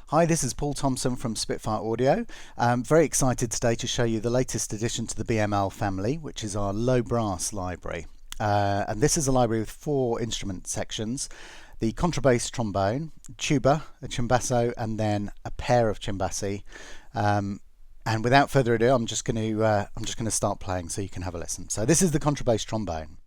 Hi, this is Paul Thompson from Spitfire Audio. I'm very excited today to show you the latest addition to the BML family, which is our low brass library. And this is a library with 4 instrument sections: the contrabass trombone, tuba, a cimbasso, and then a pair of cimbassi. And without further ado, I'm just going to start playing so you can have a listen. So this is the contrabass trombone.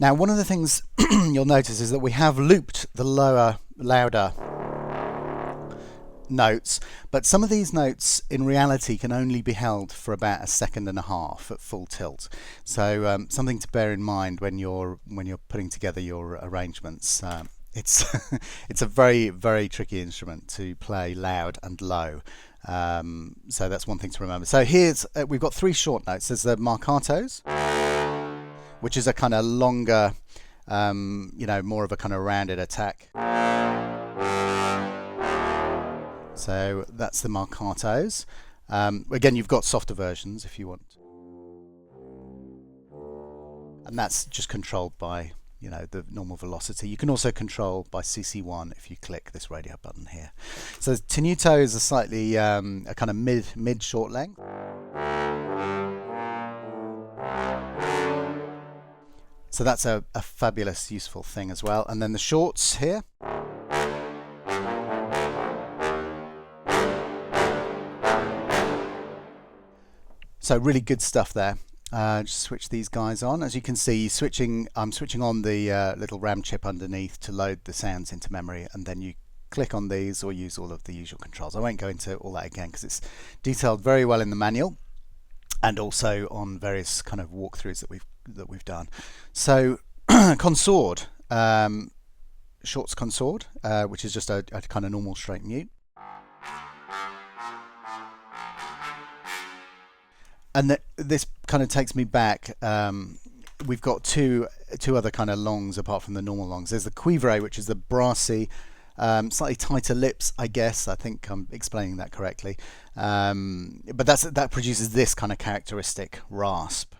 Now, one of the things you'll notice is that we have looped the lower, louder notes, but some of these notes in reality can only be held for about 1.5 seconds at full tilt. So something to bear in mind when you're putting together your arrangements. It's it's a very, very tricky instrument to play loud and low. So that's one thing to remember. So here's we've got 3 short notes. There's the marcatos, which is a kind of longer, more of a kind of rounded attack. So that's the marcatos. Again, you've got softer versions if you want. And that's just controlled by, the normal velocity. You can also control by CC1 if you click this radio button here. So tenuto is a slightly, a kind of mid short length. So that's a fabulous, useful thing as well. And then the shorts here. So really good stuff there. Just switch these guys on. As you can see, I'm switching on the little RAM chip underneath to load the sounds into memory, and then you click on these or use all of the usual controls. I won't go into all that again because it's detailed very well in the manual, and also on various kind of walkthroughs that we've done. So consord, shorts consord, which is just a kind of normal straight mute. And this kind of takes me back. We've got two other kind of longs apart from the normal longs. There's the cuivre, which is the brassy, slightly tighter lips, I guess. I think I'm explaining that correctly. But that produces this kind of characteristic rasp.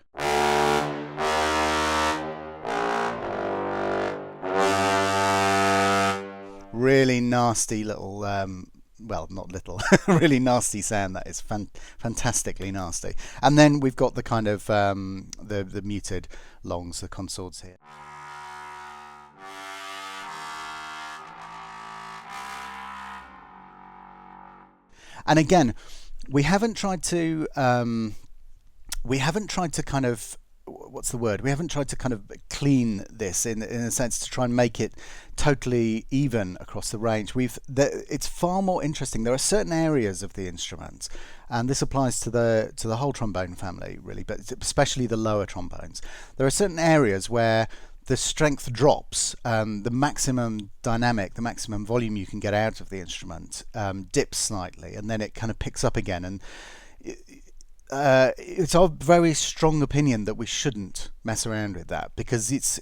Really nasty little, well, not little, really nasty sound. That is fantastically nasty. And then we've got the kind of the muted longs, the consorts here. And again, we haven't tried to kind of, what's the word? We haven't tried to kind of clean this in a sense to try and make it totally even across the range. It's far more interesting. There are certain areas of the instrument, and this applies to the whole trombone family really, but especially the lower trombones. There are certain areas where the strength drops, the maximum dynamic, the maximum volume you can get out of the instrument dips slightly, and then it kind of picks up again. And it's our very strong opinion that we shouldn't mess around with that, because it's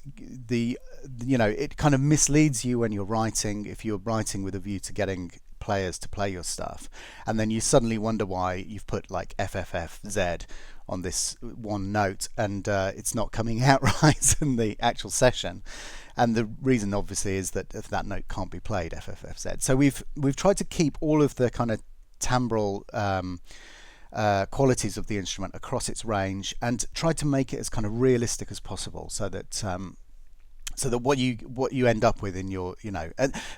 it kind of misleads you when you're writing, if you're writing with a view to getting players to play your stuff, and then you suddenly wonder why you've put like FFFZ on this one note and it's not coming out right in the actual session. And the reason obviously is that if that note can't be played, FFFZ. So we've tried to keep all of the kind of timbral qualities of the instrument across its range, and try to make it as kind of realistic as possible, so that what you end up with in your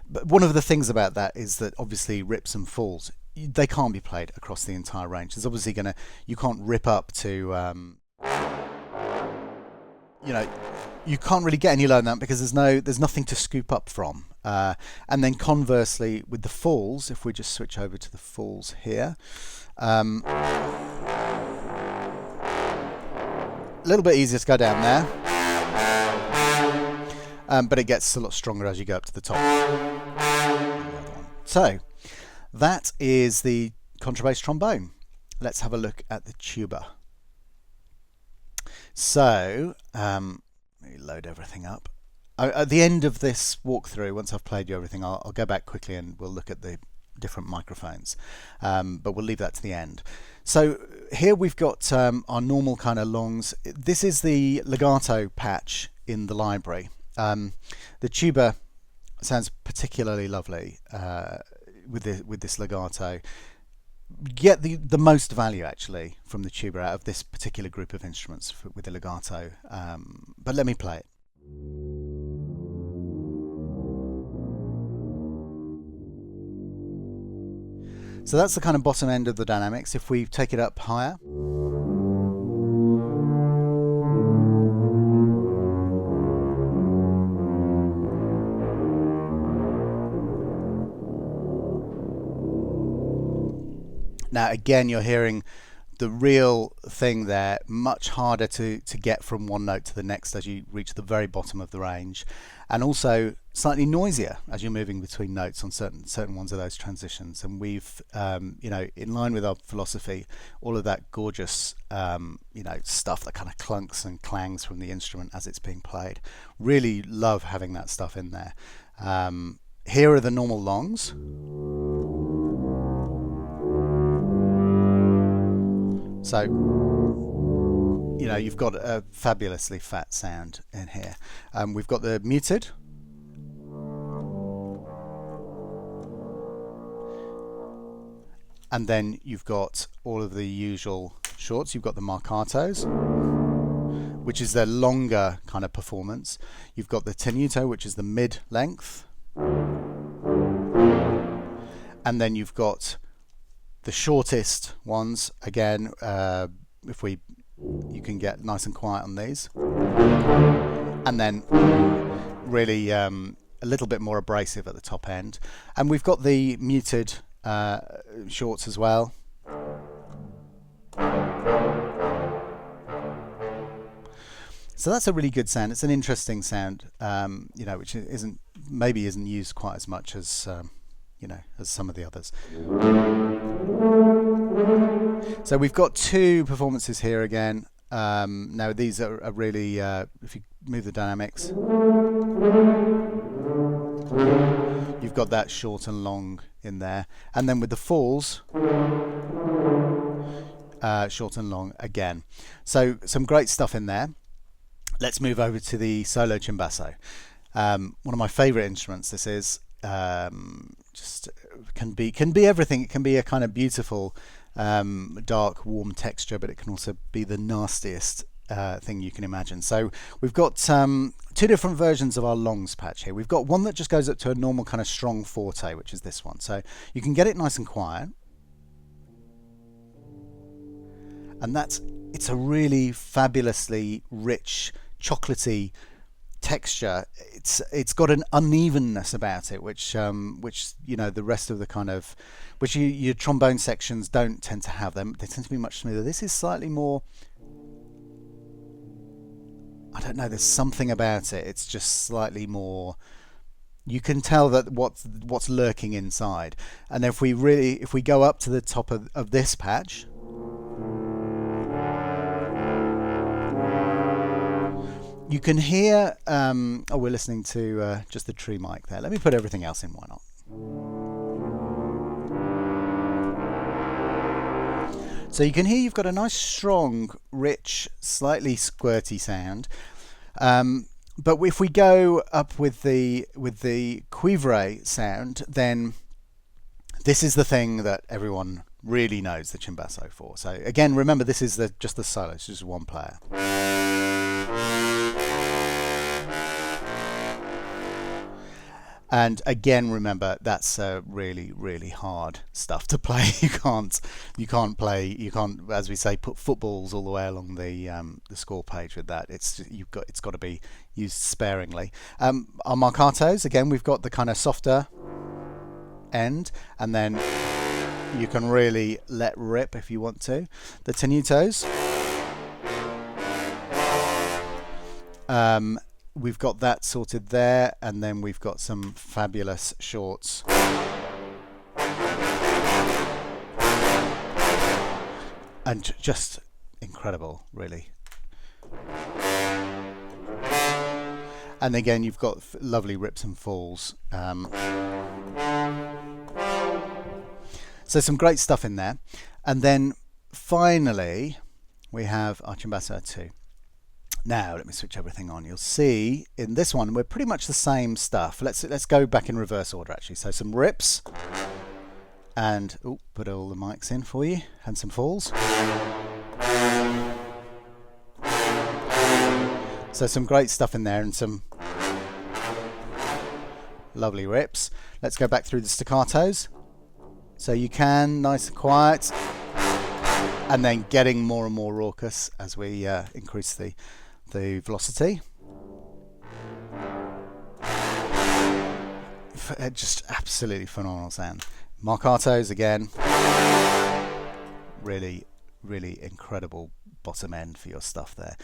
but one of the things about that is that obviously rips and falls, they can't be played across the entire range. There's obviously you can't rip up to you can't really get any lower than that, because there's nothing to scoop up from. And then conversely with the falls, if we just switch over to the falls here, a little bit easier to go down there, but it gets a lot stronger as you go up to the top. So that is the contrabass trombone. Let's have a look at the tuba. So let me load everything up. At the end of this walkthrough, once I've played you everything, I'll go back quickly and we'll look at the different microphones, but we'll leave that to the end. So here we've got our normal kind of longs. This is the legato patch in the library. The tuba sounds particularly lovely with this legato. Get the most value actually from the tuba out of this particular group of instruments with the legato, but let me play it. So that's the kind of bottom end of the dynamics. If we take it up higher, now again you're hearing the real thing there, much harder to get from one note to the next as you reach the very bottom of the range, and also slightly noisier as you're moving between notes on certain ones of those transitions. And we've you know, in line with our philosophy, all of that gorgeous you know, stuff that kind of clunks and clangs from the instrument as it's being played. Really love having that stuff in there. Here are the normal longs. So, you know, you've got a fabulously fat sound in here. We've got the muted. And then you've got all of the usual shorts. You've got the marcatos, which is their longer kind of performance. You've got the tenuto, which is the mid-length. And then you've got the shortest ones, again, you can get nice and quiet on these, and then really a little bit more abrasive at the top end. And we've got the muted shorts as well. So that's a really good sound. It's an interesting sound, you know, which maybe isn't used quite as much as you know, as some of the others. So we've got two performances here again. Now these are really, if you move the dynamics, you've got that short and long in there. And then with the falls, short and long again. So some great stuff in there. Let's move over to the solo Cimbasso. One of my favorite instruments, this is. Just can be everything. It can be a kind of beautiful dark warm texture, but it can also be the nastiest thing you can imagine. So we've got two different versions of our longs patch here. We've got one that just goes up to a normal kind of strong forte, which is this one. So you can get it nice and quiet, and it's a really fabulously rich chocolatey texture. It's got an unevenness about it, which you know, the rest of the kind of, which your trombone sections don't tend to have them. They tend to be much smoother. This is slightly more, I don't know, there's something about it. It's just slightly more, you can tell that what's lurking inside. And if we go up to the top of this patch, you can hear, oh, we're listening to just the tree mic there. Let me put everything else in, why not? So you can hear you've got a nice, strong, rich, slightly squirty sound. But if we go up with the cuivre sound, then this is the thing that everyone really knows the Cimbasso for. So again, remember, this is just the solo, it's just one player. And again, remember, that's really, really hard stuff to play. You can't, as we say, put footballs all the way along the score page with that. It's got to be used sparingly. Our marcatos, again, we've got the kind of softer end, and then you can really let rip if you want to. The tenutos. We've got that sorted there, and then we've got some fabulous shorts. And just incredible, really. And again, you've got lovely rips and falls. So some great stuff in there. And then finally, we have our Cimbasso 2. Now let me switch everything on. You'll see in this one we're pretty much the same stuff. Let's go back in reverse order actually. So some rips, and put all the mics in for you, and some falls. So some great stuff in there and some lovely rips. Let's go back through the staccatos. So you can, nice and quiet, and then getting more and more raucous as we increase the velocity. Just absolutely phenomenal sound. Marcatos again, really incredible bottom end for your stuff there.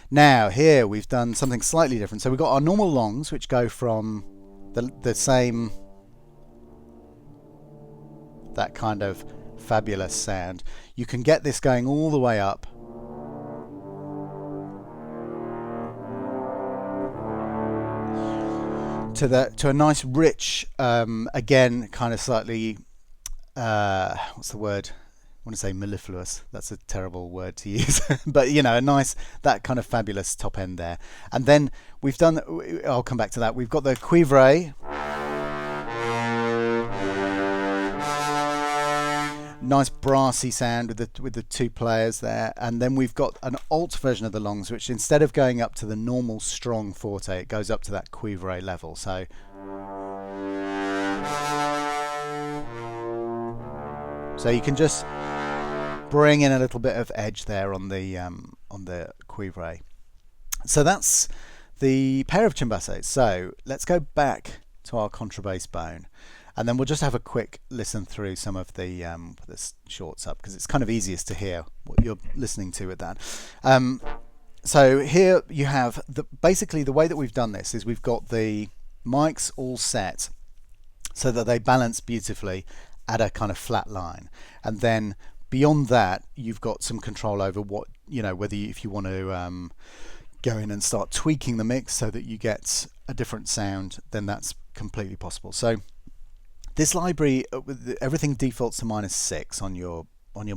Now here we've done something slightly different. So we've got our normal longs, which go from the same, that kind of fabulous sound. You can get this going all the way up to a nice rich, again kind of slightly what's the word? I want to say mellifluous. That's a terrible word to use, but you know, a nice, that kind of fabulous top end there. And then we've done, I'll come back to that. We've got the cuivre, nice brassy sound with the two players there. And then we've got an alt version of the longs, which instead of going up to the normal strong forte, it goes up to that cuivre level. So you can just bring in a little bit of edge there on the cuivre. So that's the pair of Cimbassos. So let's go back to our contrabass bone, and then we'll just have a quick listen through some of the shorts up, because it's kind of easiest to hear what you're listening to with that. So here you have basically the way that we've done this is we've got the mics all set so that they balance beautifully at a kind of flat line, and then beyond that you've got some control over what, you know, whether if you want to go in and start tweaking the mix so that you get a different sound, then that's completely possible. So this library, everything defaults to -6 on your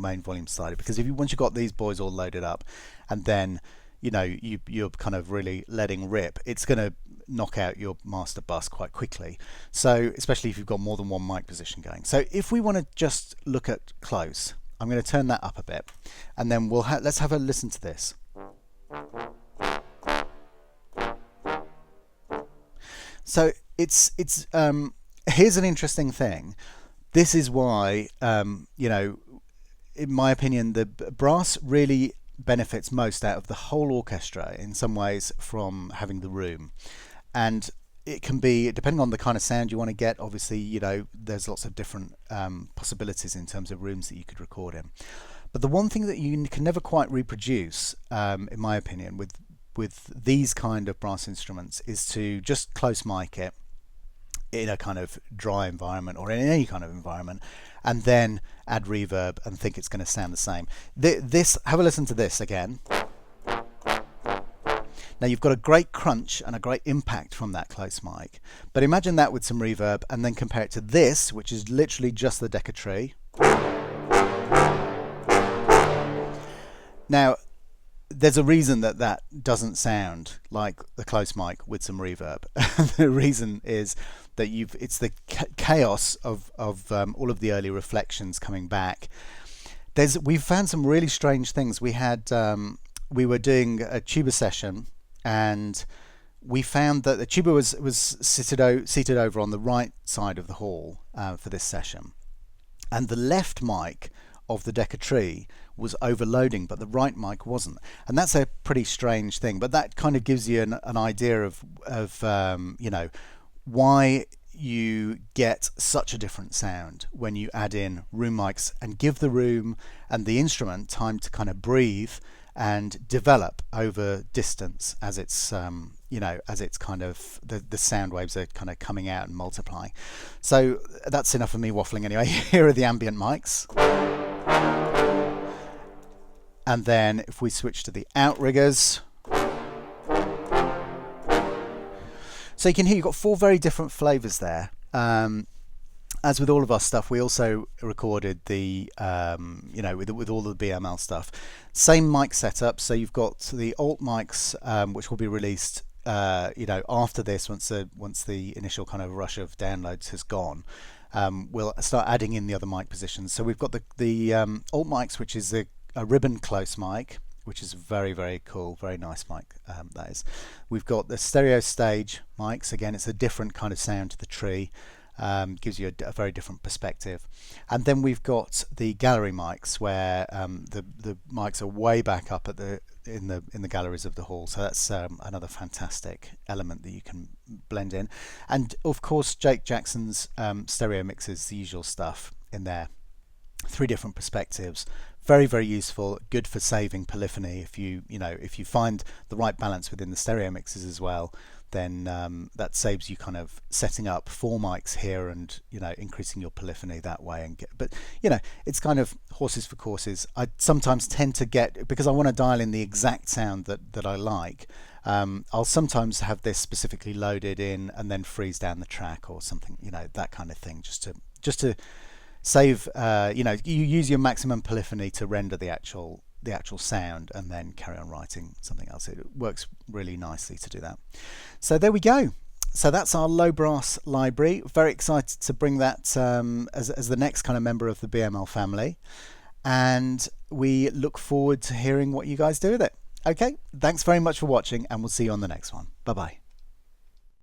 main volume slider, because once you've got these boys all loaded up, and then you know you're kind of really letting rip, it's going to knock out your master bus quite quickly. So especially if you've got more than one mic position going. So if we want to just look at close, I'm going to turn that up a bit, and then let's have a listen to this. So it's here's an interesting thing. This is why you know, in my opinion, the brass really benefits most out of the whole orchestra in some ways from having the room. And it can be, depending on the kind of sound you want to get, obviously, you know, there's lots of different possibilities in terms of rooms that you could record in. But the one thing that you can never quite reproduce, in my opinion, with these kind of brass instruments, is to just close mic it in a kind of dry environment or in any kind of environment, and then add reverb and think it's going to sound the same. Have a listen to this again. Now you've got a great crunch and a great impact from that close mic, but imagine that with some reverb, and then compare it to this, which is literally just the Decca tree. Now there's a reason that doesn't sound like the close mic with some reverb. The reason is that it's the chaos of all of the early reflections coming back. We've found some really strange things. We were doing a tuba session, and we found that the tuba was seated over on the right side of the hall for this session, and the left mic of the Decca tree was overloading, but the right mic wasn't. And that's a pretty strange thing, but that kind of gives you an idea of you know, why you get such a different sound when you add in room mics and give the room and the instrument time to kind of breathe and develop over distance as it's you know, as it's kind of the sound waves are kind of coming out and multiplying. So that's enough of me waffling anyway. Here are the ambient mics. And then if we switch to the outriggers, so you can hear you've got 4 very different flavors there. as with all of our stuff, we also recorded the, with all the BML stuff. Same mic setup. So you've got the alt mics, which will be released, after this, once the initial kind of rush of downloads has gone. We'll start adding in the other mic positions. So we've got the alt mics, which is a ribbon close mic, which is very, very cool, very nice mic, that is. We've got the stereo stage mics. Again, it's a different kind of sound to the tree. Gives you a very different perspective. And then we've got the gallery mics, where the mics are way back up in the galleries of the hall. So that's another fantastic element that you can blend in. And of course, Jake Jackson's stereo mixes, the usual stuff in there. 3 different perspectives. Very, very useful, good for saving polyphony. If you find the right balance within the stereo mixes as well, then that saves you kind of setting up 4 mics here and increasing your polyphony that way. But it's kind of horses for courses. I sometimes tend to get, because I want to dial in the exact sound that I like, I'll sometimes have this specifically loaded in and then freeze down the track or something, that kind of thing, just to save, you use your maximum polyphony to render the actual sound and then carry on writing something else. It works really nicely to do that. So there we go. So that's our low brass library. Very excited to bring that as the next kind of member of the BML family, and we look forward to hearing what you guys do with it. Okay, thanks very much for watching, and we'll see you on the next one. Bye bye.